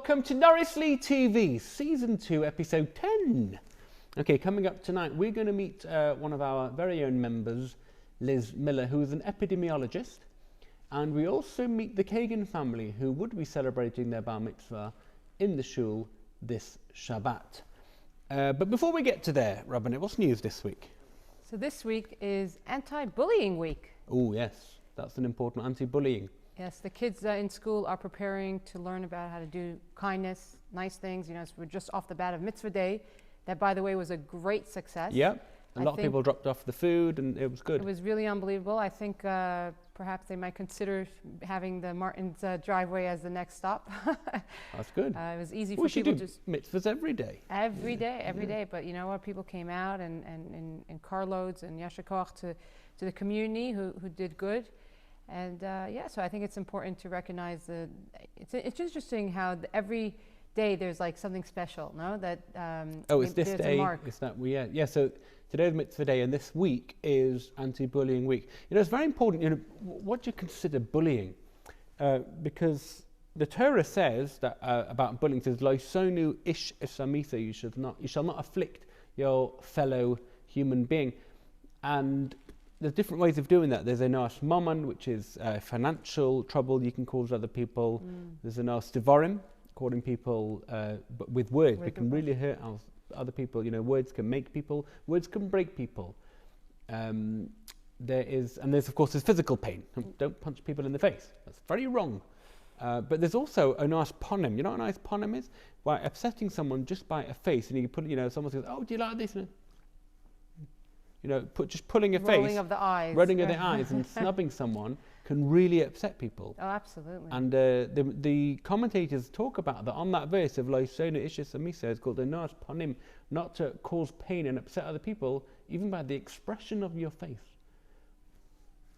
Welcome to NLTV, Season 2, Episode 10. Okay, coming up tonight, we're going to meet one of our very own members, Liz Miller, who is an epidemiologist. And we also meet the Kagan family, who would be celebrating their bar mitzvah in the shul this Shabbat. But before we get to there, Rabbi, what's news this week? So this week is Anti-Bullying Week. Oh, yes, that's an important anti-bullying. Yes, the kids in school are preparing to learn about how to do kindness, nice things. You know, so we're just off the bat of Mitzvah Day. That, by the way, was a great success. Yep, a lot of people dropped off the food and it was good. It was really unbelievable. I think perhaps they might consider having the Martin's driveway as the next stop. That's good. It was easy for people to do mitzvahs every day. Every day. But you know what? People came out and in carloads and yasher koach to the community who did good. And so I think it's important to recognize it's interesting how every day there's like something special, no? That it's this day. It's that So today's Mitzvah Day, and this week is Anti-Bullying Week. You know, it's very important. You know, what do you consider bullying? Because the Torah says that about bullying, says "Loisonu ish esamisa," you shall not afflict your fellow human being, and there's different ways of doing that. There's a nas mammon, which is financial trouble you can cause other people. There's a nas devarim, calling people but with words. They can really hurt other people. You know, words can make people, words can break people. There's of course there's physical pain. Don't punch people in the face. That's very wrong. But there's also a nice ponem. You know what a nice ponem is? By upsetting someone just by a face, and you put, someone says, "Oh, do you like this?" Just pulling a face, rolling of the eyes, and snubbing someone can really upset people. Oh, absolutely. And the commentators talk about that on that verse of Loisonu ish esamisa is called a nas panim, not to cause pain and upset other people, even by the expression of your face.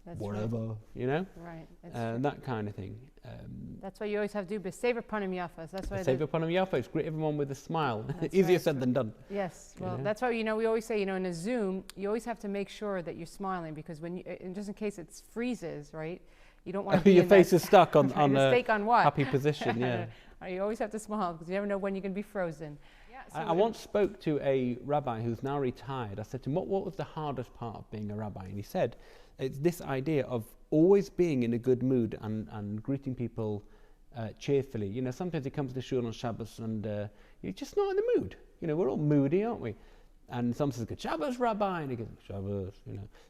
That's whatever, right. Right. That kind of thing. That's why you always have to do Besever Panim Yafas. That's why Besever Panim Yafas. Greet everyone with a smile. Easier said than done. Yes. Well, that's why we always say, in a Zoom, you always have to make sure that you're smiling, because when just in case it freezes, right? You don't want to your face is stuck on mistake on what? Happy position. Yeah. You always have to smile, because you never know when you're going to be frozen. Yeah, so I once spoke to a rabbi who's now retired. I said to him, what was the hardest part of being a rabbi? And he said, it's this idea of always being in a good mood and greeting people cheerfully. Sometimes you come to the shul on Shabbos and you're just not in the mood. We're all moody, aren't we? And someone says, "Good Shabbos, Rabbi," and he goes, "Shabbos."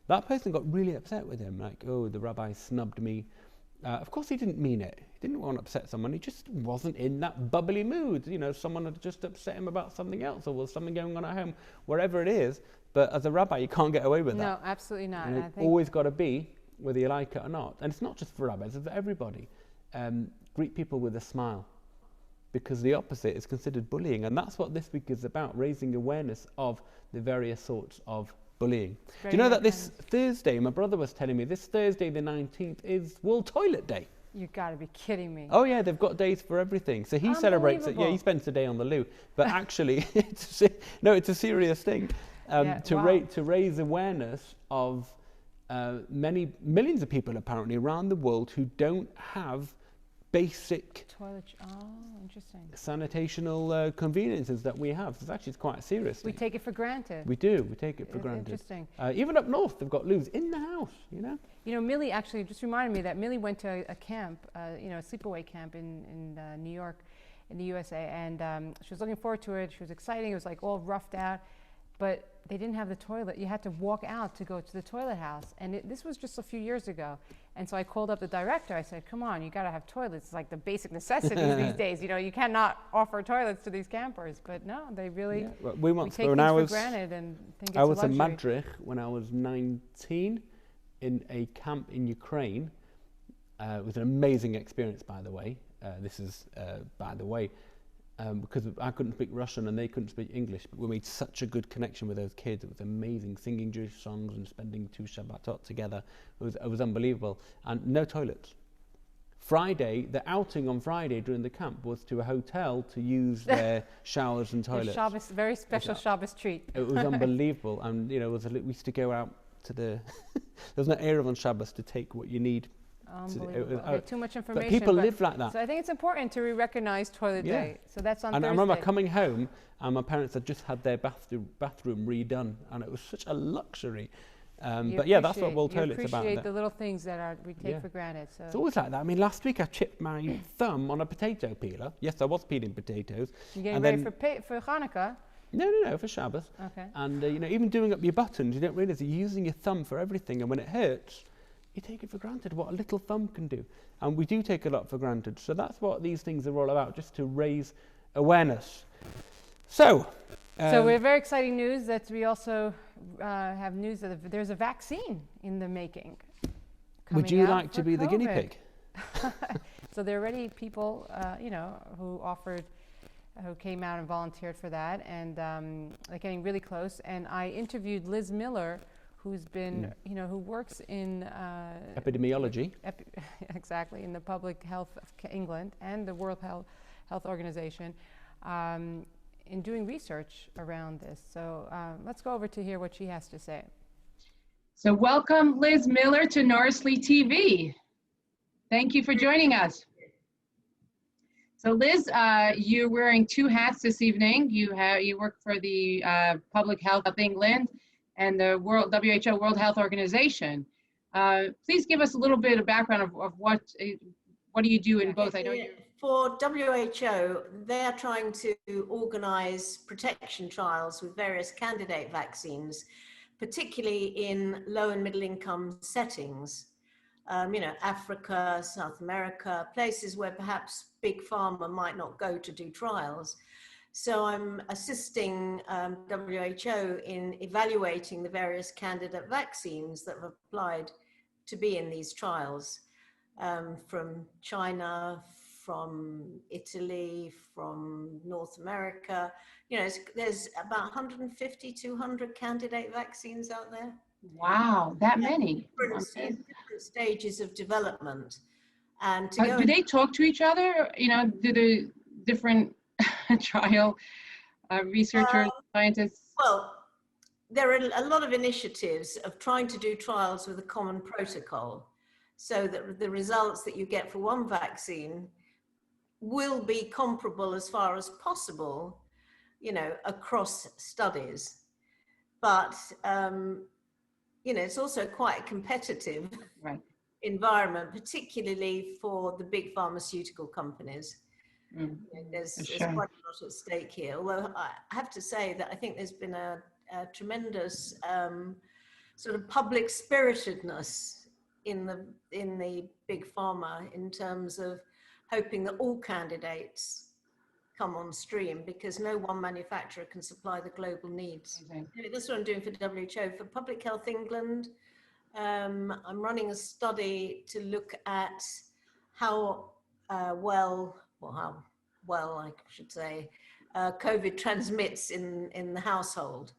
That person got really upset with him, like, "Oh, the rabbi snubbed me." Of course, he didn't mean it. He didn't want to upset someone. He just wasn't in that bubbly mood. Someone had just upset him about something else, or was something going on at home, wherever it is. But as a rabbi, you can't get away with that. No, absolutely not. It's always got to be, whether you like it or not. And it's not just for rabbis, it's for everybody. Greet people with a smile, because the opposite is considered bullying. And that's what this week is about, raising awareness of the various sorts of bullying. Do you know that this Thursday, my brother was telling me, this Thursday the 19th is World Toilet Day? You got to be kidding me. Oh yeah, they've got days for everything. So he celebrates it. Yeah, he spends the day on the loo. But actually, it's a serious thing. To raise awareness of millions of people apparently around the world who don't have basic interesting sanitational conveniences that we have. So it's quite serious. We take it for granted. We do. We take it for granted. Interesting. Even up north, they've got loos in the house. Millie actually just reminded me that Millie went to a camp, a sleepaway camp in New York, in the USA, and she was looking forward to it. She was excited. It was like all roughed out. But they didn't have the toilet. You had to walk out to go to the toilet house. And this was just a few years ago. And so I called up the director. I said, "Come on, you got to have toilets. It's like the basic necessities these days. You cannot offer toilets to these campers." But no, they really we take things for granted and think it's a luxury. I was a madrich when I was 19 in a camp in Ukraine. It was an amazing experience, by the way. Because I couldn't speak Russian and they couldn't speak English, but we made such a good connection with those kids. It was amazing, singing Jewish songs and spending 2 Shabbatot together. It was unbelievable. And no toilets. Friday, the outing on Friday during the camp was to a hotel to use their showers and toilets. Shabbos, very special Shabbos treat. It was unbelievable. And we used to go out to the... There's no Erev on Shabbos to take what you need Unbelievable. Okay, too much information. But people live like that. So I think it's important to recognize Toilet Day. So that's on Thursday. And I remember coming home and my parents had just had their bathroom redone, and it was such a luxury. But yeah, that's what World Toilet's about. You appreciate the little things that we take for granted. So it's always like that. I mean, last week I chipped my thumb on a potato peeler. Yes, I was peeling potatoes. You're getting ready for Hanukkah? No, for Shabbos. Okay. And even doing up your buttons, you don't realise you're using your thumb for everything, and when it hurts, you take it for granted what a little thumb can do. And we do take a lot for granted. So that's what these things are all about, just to raise awareness. So we have very exciting news that we also have news that there's a vaccine in the making. Would you like to be the guinea pig? So there are already people, who came out and volunteered for that, and they're getting really close. And I interviewed Liz Miller, who's been, who works in epidemiology. Exactly, in the Public Health of England and the World Health Organization, in doing research around this. So let's go over to hear what she has to say. So welcome, Liz Miller, to Norrisley TV. Thank you for joining us. So Liz, you're wearing two hats this evening. You work for the Public Health of England and the WHO, World Health Organization. Please give us a little bit of background of what do you do in both? I know for WHO, they are trying to organize protection trials with various candidate vaccines, particularly in low and middle income settings. Africa, South America, places where perhaps big pharma might not go to do trials. So I'm assisting WHO in evaluating the various candidate vaccines that have applied to be in these trials, from China, from Italy, from North America. There's about 150, 200 candidate vaccines out there. Wow, that many. Different stages of development. And do they talk to each other? Do the different trial researchers, scientists? Well, there are a lot of initiatives of trying to do trials with a common protocol, so that the results that you get for one vaccine will be comparable as far as possible, across studies. But it's also quite a competitive environment, particularly for the big pharmaceutical companies. There's quite a lot at stake here. Although I have to say that I think there's been a tremendous sort of public spiritedness in the big pharma, in terms of hoping that all candidates come on stream, because no one manufacturer can supply the global needs. That's what I'm doing for WHO. For Public Health England, I'm running a study to look at how well I should say, COVID transmits in the household.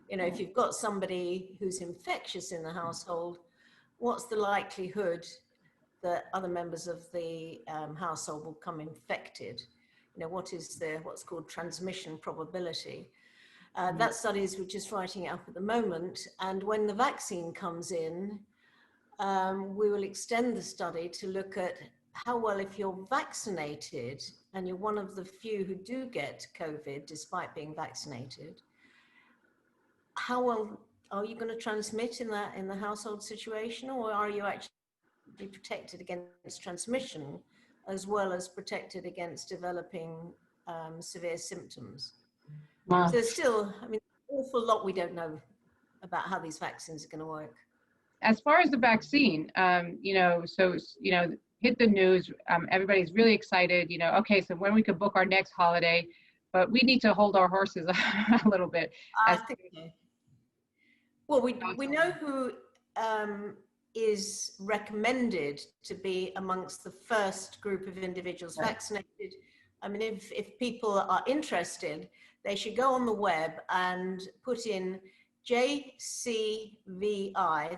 If you've got somebody who's infectious in the household, what's the likelihood that other members of the household will come infected? What is what's called transmission probability? That study is, we're just writing it up at the moment. And when the vaccine comes in, we will extend the study to look at how well, if you're vaccinated and you're one of the few who do get COVID despite being vaccinated, how well are you going to transmit in the household situation, or are you actually protected against transmission as well as protected against developing severe symptoms? Wow. So there's still, an awful lot we don't know about how these vaccines are going to work. As far as the vaccine, hit the news. Everybody's really excited. Okay, so when we could book our next holiday, but we need to hold our horses a little bit. I think so. Well, we know who is recommended to be amongst the first group of individuals vaccinated. If people are interested, they should go on the web and put in JCVI,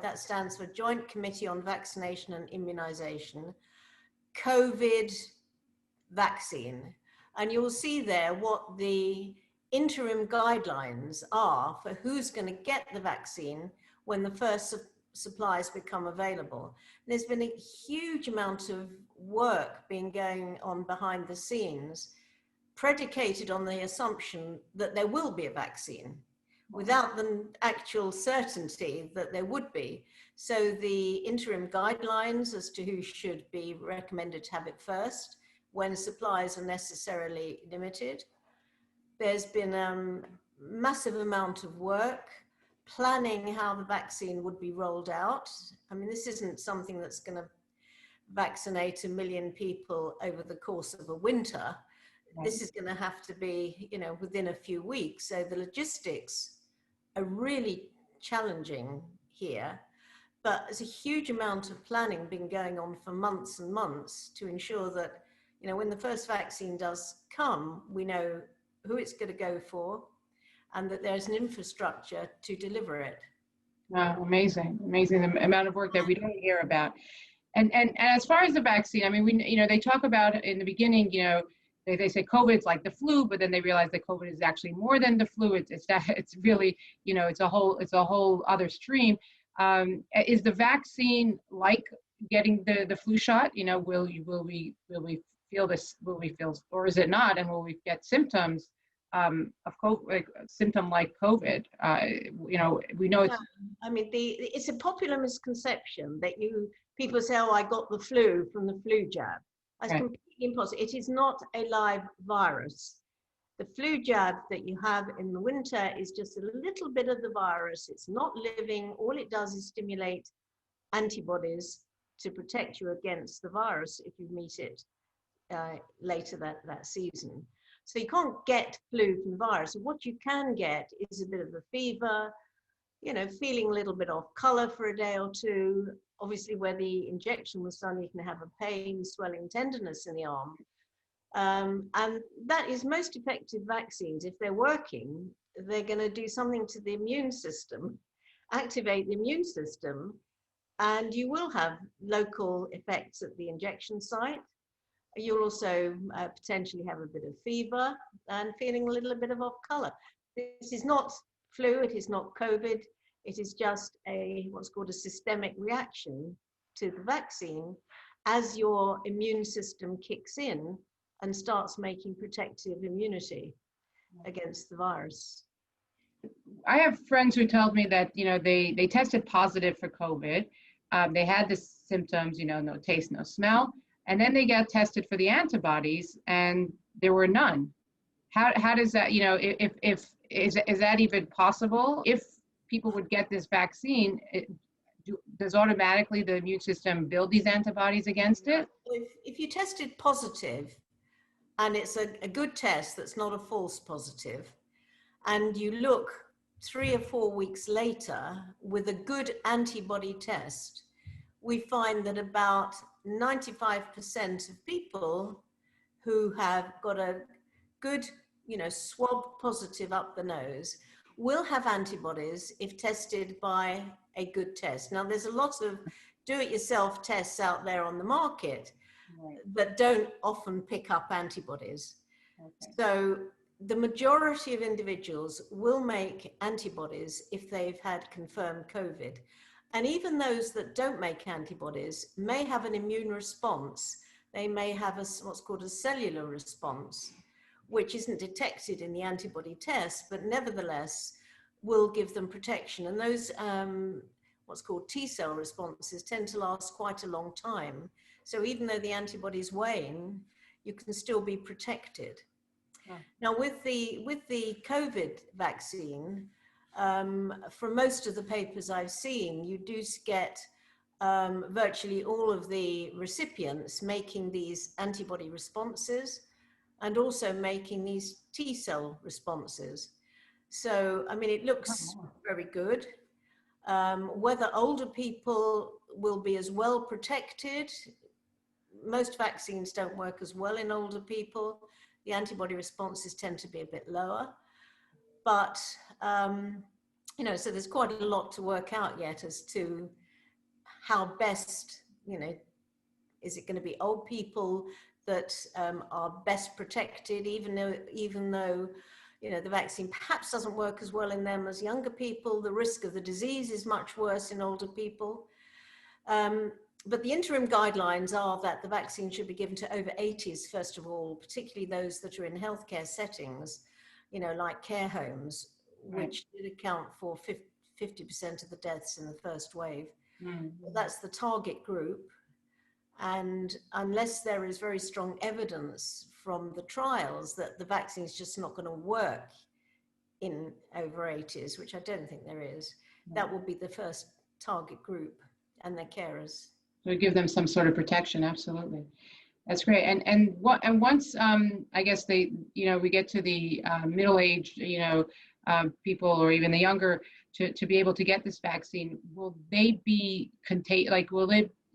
that stands for Joint Committee on Vaccination and Immunization, COVID vaccine. And you'll see there what the interim guidelines are for who's going to get the vaccine when the first supplies become available. There's been a huge amount of work going on behind the scenes, predicated on the assumption that there will be a vaccine, without the actual certainty that there would be. So the interim guidelines as to who should be recommended to have it first, when supplies are necessarily limited. There's been a massive amount of work planning how the vaccine would be rolled out. I mean, this isn't something that's going to vaccinate 1 million people over the course of a winter. This is going to have to be, you know, within a few weeks. So the logistics are really challenging here, but there's a huge amount of planning been going on for months and months to ensure that, you know, when the first vaccine does come, we know who it's going to go for and that there's an infrastructure to deliver it. Wow, amazing, amazing the amount of work that we don't hear about. And as far as the vaccine, I mean, we, you know, they talk about in the beginning, you know, they say COVID's like the flu, but then they realize that COVID is actually more than the flu. It's really, you know, it's a whole other stream. Is the vaccine like getting the flu shot? You know, will we feel this? Will we feel, or is it not? And will we get symptoms of COVID, like symptom like COVID? You know, we know it's. I mean, it's a popular misconception that people say, "Oh, I got the flu from the flu jab." That's completely impossible. It is not a live virus. The flu jab that you have in the winter is just a little bit of the virus. It's not living. All it does is stimulate antibodies to protect you against the virus if you meet it later that season. So you can't get flu from the virus. What you can get is a bit of a fever, you know, feeling a little bit off color for a day or two. Obviously, where the injection was done, you can have a pain, swelling, tenderness in the arm. And that is most effective vaccines. If they're working, they're going to do something to the immune system, activate the immune system, and you will have local effects at the injection site. You'll also potentially have a bit of fever and feeling a little bit of off color. This is not flu, it is not COVID. It is just what's called a systemic reaction to the vaccine as your immune system kicks in and starts making protective immunity against the virus. I have friends who told me that, you know, they tested positive for COVID. They had the symptoms, you know, no taste, no smell, and then they got tested for the antibodies, and there were none. How does that, you know, if is that even possible? If people would get this vaccine, does automatically the immune system build these antibodies against it? If you tested positive, and it's a good test that's not a false positive, and you look 3 or 4 weeks later with a good antibody test, we find that about 95% of people who have got a good, you know, swab positive up the nose will have antibodies if tested by a good test. Now, there's a lot of do-it-yourself tests out there on the market that don't often pick up antibodies. So the majority of individuals will make antibodies if they've had confirmed COVID. And even those that don't make antibodies may have an immune response. They may have what's called a cellular response, which isn't detected in the antibody test, but nevertheless will give them protection. And those what's called T-cell responses tend to last quite a long time. So even though the antibodies wane, you can still be protected. Yeah. Now with the COVID vaccine, from most of the papers I've seen, you do get virtually all of the recipients making these antibody responses and also making these T-cell responses. So, I mean, it looks very good. Whether older people will be as well protected, most vaccines don't work as well in older people. The antibody responses tend to be a bit lower. But, you know, so there's quite a lot to work out yet as to how best, you know, is it going to be old people that are best protected, even though, the vaccine perhaps doesn't work as well in them as younger people. The risk of the disease is much worse in older people. But the interim guidelines are that the vaccine should be given to over 80s, first of all, particularly those that are in healthcare settings, like care homes, which did account for 50% of the deaths in the first wave. That's the target group. And unless there is very strong evidence from the trials that the vaccine is just not going to work in over 80s, which I don't think there is, that will be the first target group and their carers. So give them some sort of protection, absolutely. That's great. And once I guess we get to the middle-aged people or even the younger to be able to get this vaccine, will they be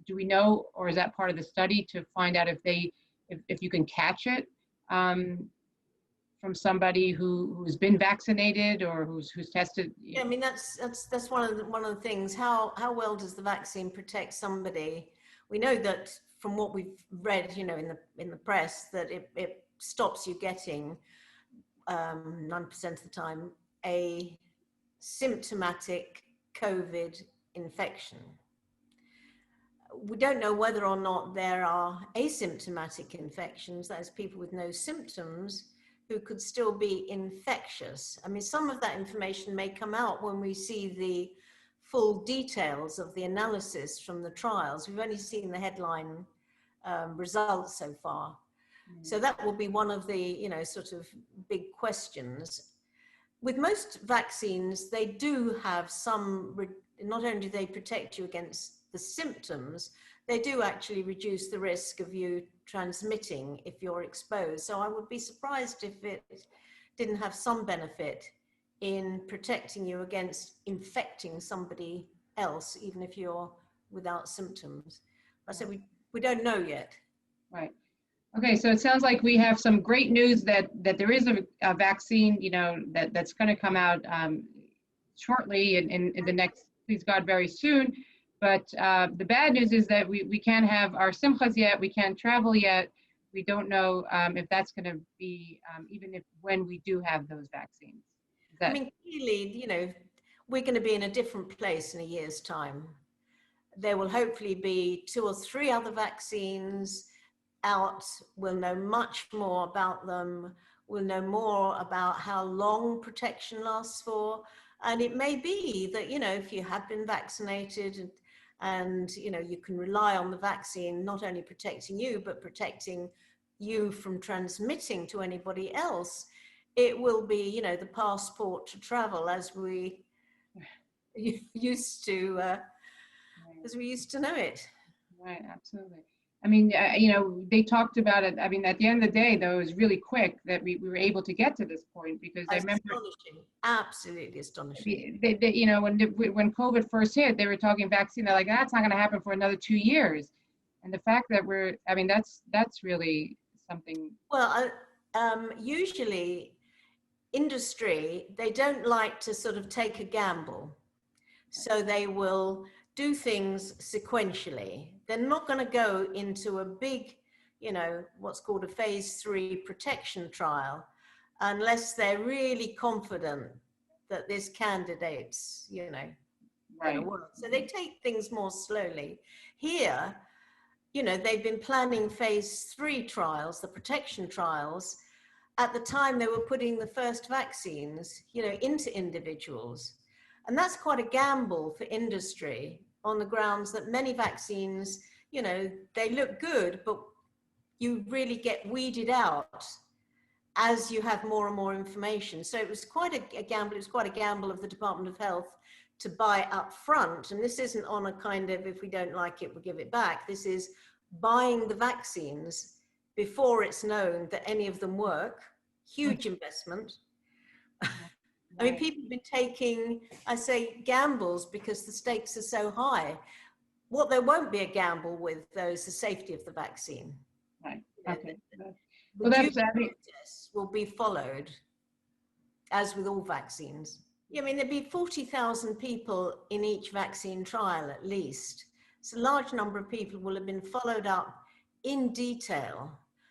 do we know, or is that part of the study to find out if you can catch it from somebody who's been vaccinated or who's tested? Yeah, I mean that's one of the things. How well does the vaccine protect somebody? We know that from what we've read, in the press, that it stops you getting 9% of the time a symptomatic COVID infection. We don't know whether or not there are asymptomatic infections, that is people with no symptoms, who could still be infectious. I mean, some of that information may come out when we see the full details of the analysis from the trials. We've only seen the headline results so far. So that will be one of the, sort of big questions. With most vaccines, they do have not only do they protect you against the symptoms, they do actually reduce the risk of you transmitting if you're exposed. So I would be surprised if it didn't have some benefit in protecting you against infecting somebody else, even if you're without symptoms. I said we don't know yet. Right. Okay, so it sounds like we have some great news that there is a vaccine, that's going to come out shortly in the next, please God, very soon. But the bad news is that we can't have our simchas yet. We can't travel yet. We don't know if that's going to be, when we do have those vaccines. I mean, clearly, we're going to be in a different place in a year's time. There will hopefully be 2 or 3 other vaccines out. We'll know much more about them. We'll know more about how long protection lasts for. And it may be that, if you have been vaccinated and you can rely on the vaccine not only protecting you, but protecting you from transmitting to anybody else, it will be, the passport to travel as we used to, as we used to know it. Right, absolutely. I mean, they talked about it. I mean, at the end of the day, though, it was really quick that we were able to get to this point, because I remember, astonishing, absolutely astonishing. When COVID first hit, they were talking vaccine. They're like, that's not going to happen for another 2 years. And the fact that that's really something. Well, usually industry, they don't like to sort of take a gamble. So they will do things sequentially. They're not going to go into a big, what's called a phase 3 protection trial unless they're really confident that this candidate's, going to work. So they take things more slowly. Here, they've been planning phase 3 trials, the protection trials, at the time they were putting the first vaccines, into individuals. And that's quite a gamble for industry, on the grounds that many vaccines, they look good, but you really get weeded out as you have more and more information. So it was quite a gamble. It was quite a gamble of the Department of Health to buy up front. And this isn't on a kind of, if we don't like it, we'll give it back. This is buying the vaccines before it's known that any of them work. Huge investment. I mean, people have been taking, I say, gambles because the stakes are so high. What there won't be a gamble with, though, is the safety of the vaccine. Right. Okay. The due process will be followed, as with all vaccines. Yeah, I mean, there'd be 40,000 people in each vaccine trial, at least. So a large number of people will have been followed up in detail.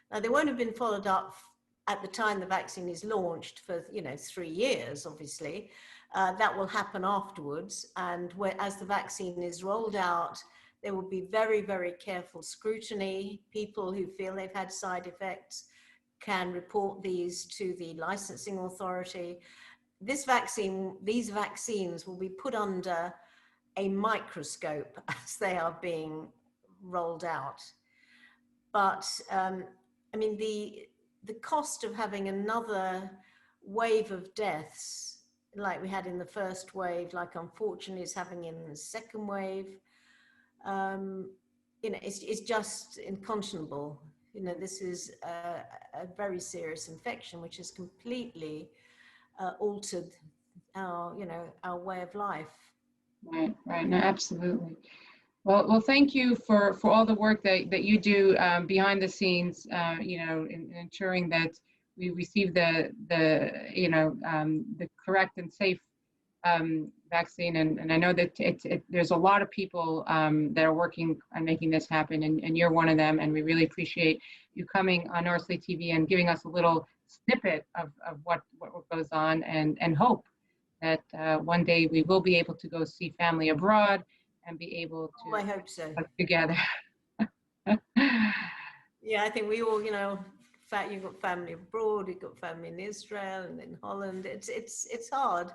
Now, they won't have been followed up at the time the vaccine is launched for 3 years, obviously. That will happen afterwards, and as the vaccine is rolled out, there will be very, very careful scrutiny. People who feel they've had side effects can report these to the licensing authority. These vaccines will be put under a microscope as they are being rolled out. But I mean, the cost of having another wave of deaths like we had in the first wave, like unfortunately is having in the second wave, it's just unconscionable. This is a very serious infection which has completely altered our way of life. Right. No, absolutely. Well, thank you for all the work that you do behind the scenes, in ensuring that we receive the correct and safe vaccine. And I know that there's a lot of people that are working on making this happen, and you're one of them. And we really appreciate you coming on Norsley TV and giving us a little snippet of what goes on, and hope that one day we will be able to go see family abroad and be able to I hope so. Work together. Yeah, I think we all, you've got family abroad, you've got family in Israel and in Holland. It's hard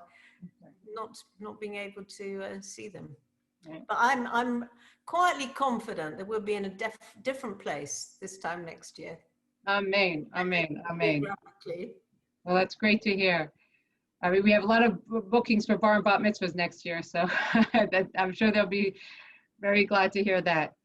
not being able to see them. Right. But I'm quietly confident that we'll be in a different place this time next year. Amen. Well, that's great to hear. I mean, we have a lot of bookings for bar and bat mitzvahs next year, so I'm sure they'll be very glad to hear that.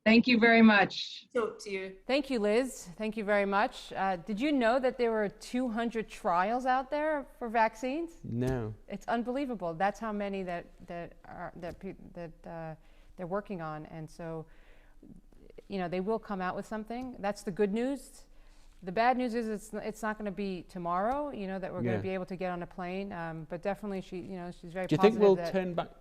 Thank you very much. Talk to you. Thank you, Liz. Thank you very much. Did you know that there were 200 trials out there for vaccines? No. It's unbelievable. That's how many that they're working on, and so they will come out with something. That's the good news. The bad news is it's not going to be tomorrow, that we're going to be able to get on a plane. But definitely she's very positive. Do you think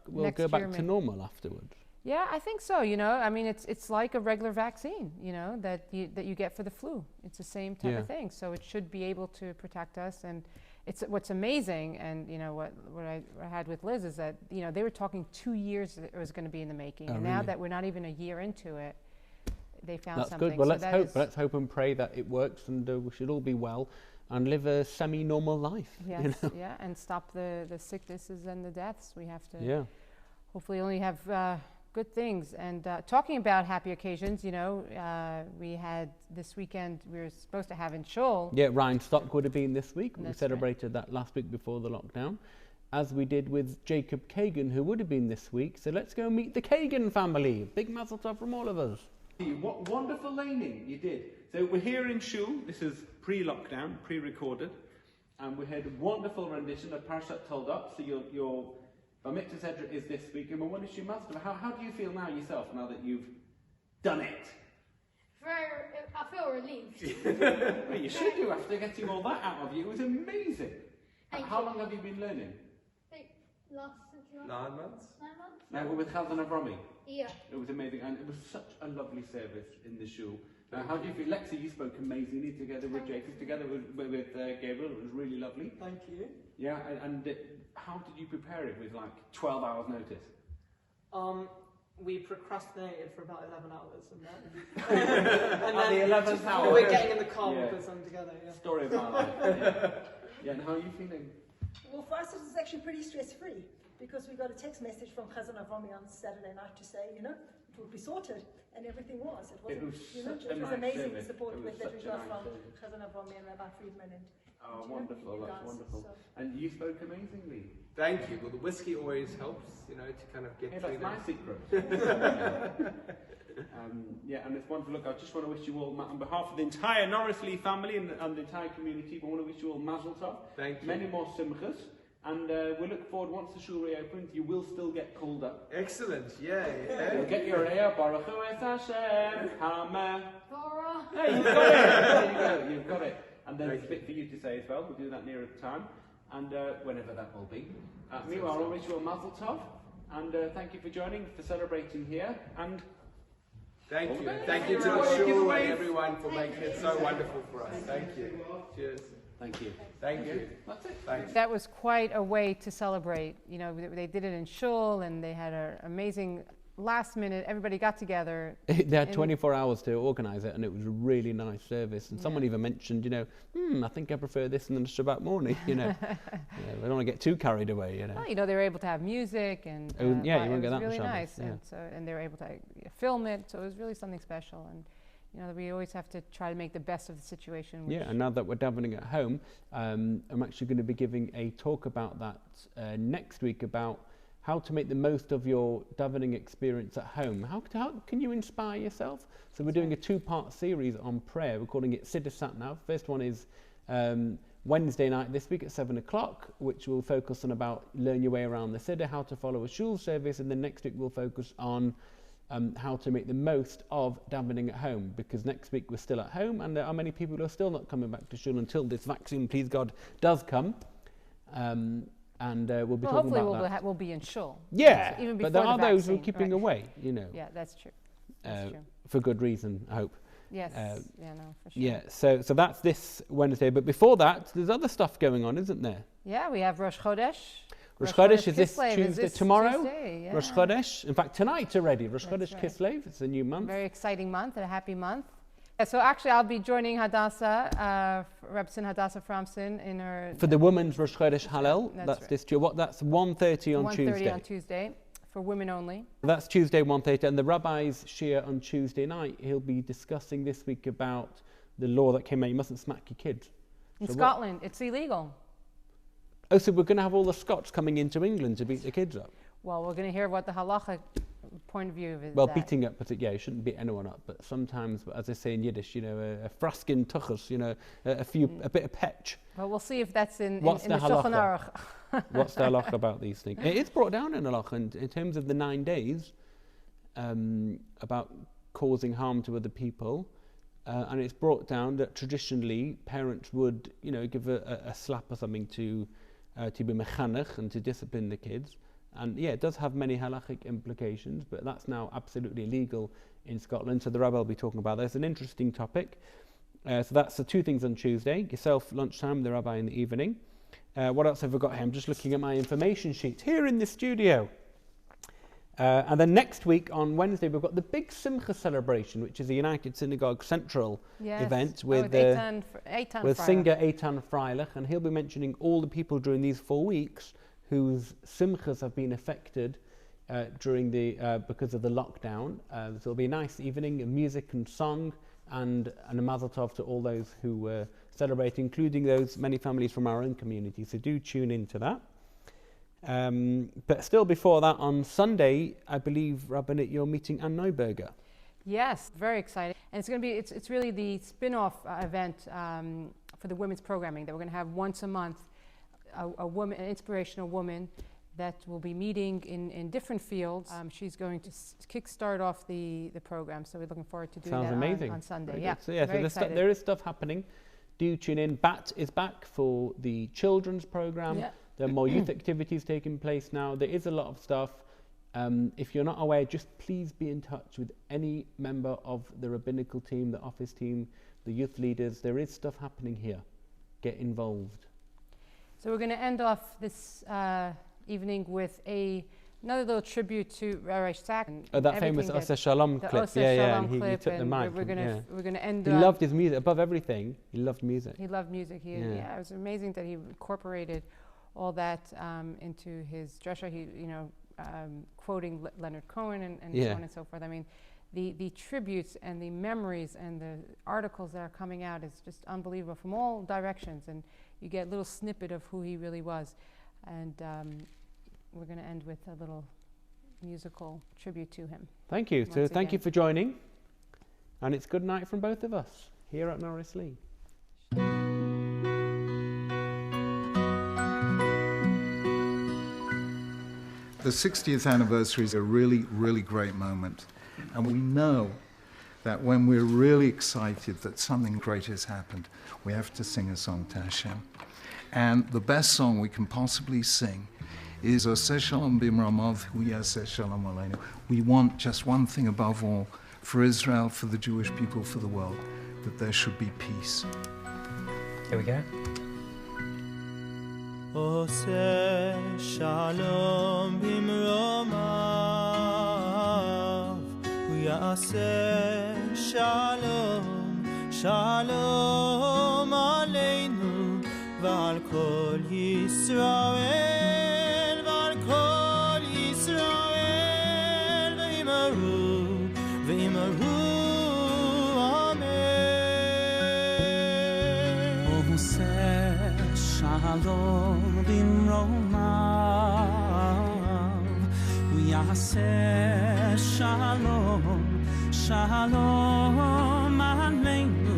we'll go back to normal afterwards? Yeah, I think so. I mean, it's like a regular vaccine, that you get for the flu. It's the same type of thing. So it should be able to protect us. And it's what's amazing, and what I had with Liz is that they were talking 2 years that it was going to be in the making, and now that we're not even a year into it, they found that's something. Good. Well, let's hope and pray that it works, and we should all be well and live a semi-normal life. Yes, yeah, and stop the sicknesses and the deaths. We have to hopefully only have good things. And talking about happy occasions, we had this weekend, we were supposed to have in Shul. Yeah, Ryan Stock would have been this week. We celebrated that last week before the lockdown, as we did with Jacob Kagan, who would have been this week. So let's go meet the Kagan family. Big mazel tov from all of us. What wonderful laning you did. So we're here in Shul. This is pre-lockdown, pre-recorded, and we had a wonderful rendition of Parashat Toldot. So your Bar Mitzvah Sedra is this week, and we want to master. How do you feel now yourself, now that you've done it? I feel relieved. Well, you should do after getting all that out of you. It was amazing. How long have you been learning? Last 9 months. 9 months. Now we're with Chazan Avrami. Yeah. It was amazing, and it was such a lovely service in the shul. How do you feel? Lexi, you spoke amazingly together with Jacob, together with Gabriel. It was really lovely. Thank you. Yeah, and how did you prepare it with like 12 hours notice? We procrastinated for about 11 hours, and then At the 11th hour. We were getting in the car with us together. Yeah. Story of my life. Yeah, and how are you feeling? Well, for us it was actually pretty stress-free, because we got a text message from Chazan Avrami on Saturday night to say, it would be sorted, and everything was. It was amazing, the support that we got from Chazan Avrami and Rabbi Friedman. And, wonderful, that's wonderful. So. And you spoke amazingly. Thank you. Well, the whiskey always helps, to kind of get through that's my secret. And it's wonderful. Look, I just want to wish you all, on behalf of the entire Norrisley family and the entire community, I want to wish you all mazel tov. Thank you. Many more simchas. And we look forward, once the shul reopens, you will still get called up. Excellent, yeah. You'll get your Re'ah, Baruch Hu Es Hashem, Hameh. Torah. Hey, you've got it! There you go, you've got it. And then there's a bit for you to say as well. We'll do that nearer the time, and whenever that will be. Meanwhile, I'll wish you a mazel tov, and thank you for joining, for celebrating here, and Thank you. Thank you to the shul and everyone for making it so wonderful for us. Thank you. Cheers. Thank you. Thank you. That's it. Thanks. That was quite a way to celebrate. You know, they did it in shul, and they had an amazing last minute. Everybody got together. They had 24 hours to organise it, and it was a really nice service. And someone even mentioned, you know, I think I prefer this than the Shabbat morning. You know, I don't want to get too carried away. You know. Well, you know, they were able to have music, and you won't get it that was really on Shabbos, nice. yeah. And they were able to film it, so it was really something special. And you know, we always have to try to make the best of the situation. Yeah, and now that we're davening at home, I'm actually going to be giving a talk about that next week, about how to make the most of your davening experience at home. How can you inspire yourself? So we're doing a two-part series on prayer. We're calling it Siddur Satnav. First one is Wednesday night this week at 7 o'clock, which will focus on about learn your way around the Siddur, how to follow a shul service, and then next week we'll focus on how to make the most of davening at home, because next week we're still at home and there are many people who are still not coming back to shul until this vaccine, please God, does come. And we'll be talking about that. We'll be in shul. Yeah, even but there are those who are keeping right. away, you know. Yeah, that's true. That's true. For good reason, I hope. Yes, for sure. Yeah, so that's this Wednesday. But before that, there's other stuff going on, isn't there? Yeah, we have Rosh Chodesh. Rosh Chodesh is this Tuesday, tomorrow. Tuesday, yeah. Rosh Chodesh. In fact, tonight already. Rosh Chodesh right. Kislev. It's a new month. Very exciting month, a happy month. Yeah, so actually, I'll be joining Hadassah, Rebbetzin Hadassah Fromson in her... For the women's Rosh Chodesh Hallel. That's right. this Tuesday. That's 1:30 on Tuesday. 1:30 on Tuesday, for women only. That's Tuesday, 1:30. And the rabbi's shir on Tuesday night, he'll be discussing this week about the law that came out. You mustn't smack your kids. In Scotland, it's illegal. Oh, so we're going to have all the Scots coming into England to beat the kids up? Well, we're going to hear what the halacha point of view of it. Well, beating up, you shouldn't beat anyone up, but sometimes, as I say in Yiddish, you know, a fraskin tuchus, you know, a bit of petch. Well, we'll see if that's in the halacha? Shulchan Aruch. What's the halacha about these things? It's brought down in halacha in terms of the 9 days about causing harm to other people. And it's brought down that traditionally parents would, you know, give a slap or something to be mechanech and to discipline the kids. And yeah, it does have many halachic implications, but that's now absolutely illegal in Scotland. So the rabbi will be talking about that. It's an interesting topic. So that's the two things on Tuesday. Yourself, lunchtime, the rabbi in the evening. What else have we got here? I'm just looking at my information sheet here in the studio. And then next week on Wednesday, we've got the big Simcha celebration, which is the United Synagogue Central event with singer Eitan Freilich. And he'll be mentioning all the people during these 4 weeks whose simchas have been affected during because of the lockdown. So it'll be a nice evening of music and song, and a mazel tov to all those who were celebrating, including those many families from our own community. So do tune into that. But still before that, on Sunday, I believe, Rabbanit, you're meeting Ann Neuberger. Yes, very exciting. And it's going to be, it's really the spin-off event for the women's programming that we're going to have once a month. A woman, an inspirational woman that will be meeting in different fields. She's going to kickstart off the program, so we're looking forward to doing that on Sunday. Yeah, so there is stuff happening. Do tune in. BAT is back for the children's program. Yeah. There are more youth activities taking place now. There is a lot of stuff. If you're not aware, just please be in touch with any member of the rabbinical team, the office team, the youth leaders. There is stuff happening here. Get involved. So we're going to end off this evening with another little tribute to Rabbi Lord Sacks. Oh, that famous Oseh Shalom clip. Shalom clip, he took the mic. We're going to end. He loved his music above everything. He loved music. He loved music. It was amazing that he incorporated all that into his drasha. He, quoting Leonard Cohen and so on and so forth. I mean, the tributes and the memories and the articles that are coming out is just unbelievable from all directions, and you get a little snippet of who he really was. And we're going to end with a little musical tribute to him. Thank you. So thank you for joining. And it's good night from both of us here at Norris Lee. The 60th anniversary is a really, really great moment. And we know that when we're really excited that something great has happened, we have to sing a song to Hashem. And the best song we can possibly sing is Oseh Shalom Bimramav Hu Yaseh Shalom Aleinu. We want just one thing above all, for Israel, for the Jewish people, for the world, that there should be peace. Here we go. Oseh shalom bimromav, uyaseh shalom, shalom aleinu, v'al kol Yisrael, v'al kol Yisrael, v'imaru, v'imaru, amen. Oseh shalom bimromav, uyaseh shalom, shalom aleinu,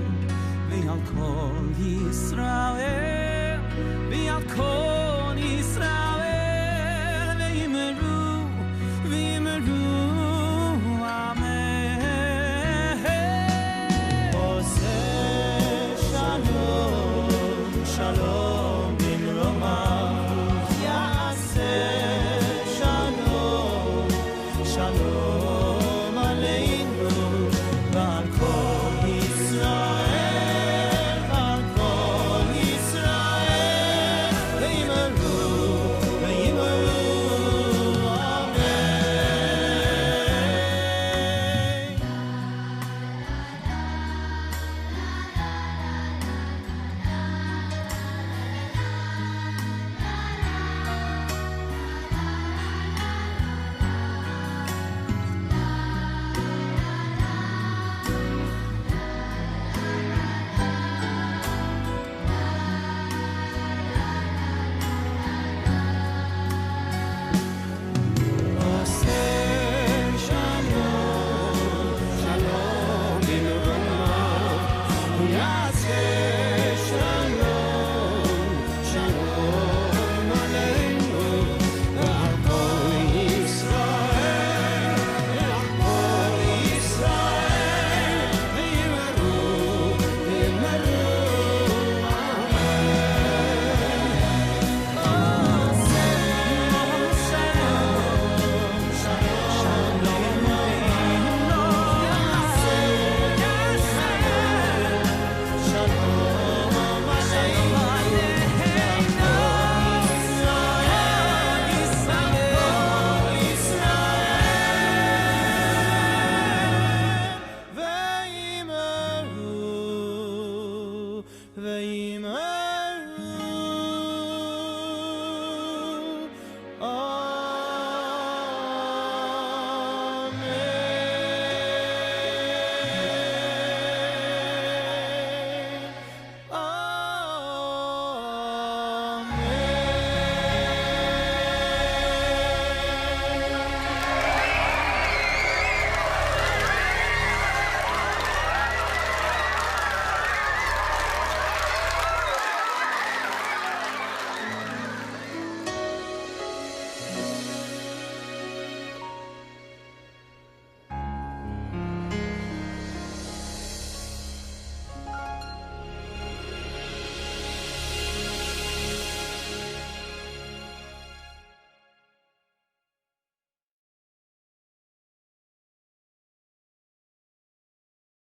ve'al kol Yisrael.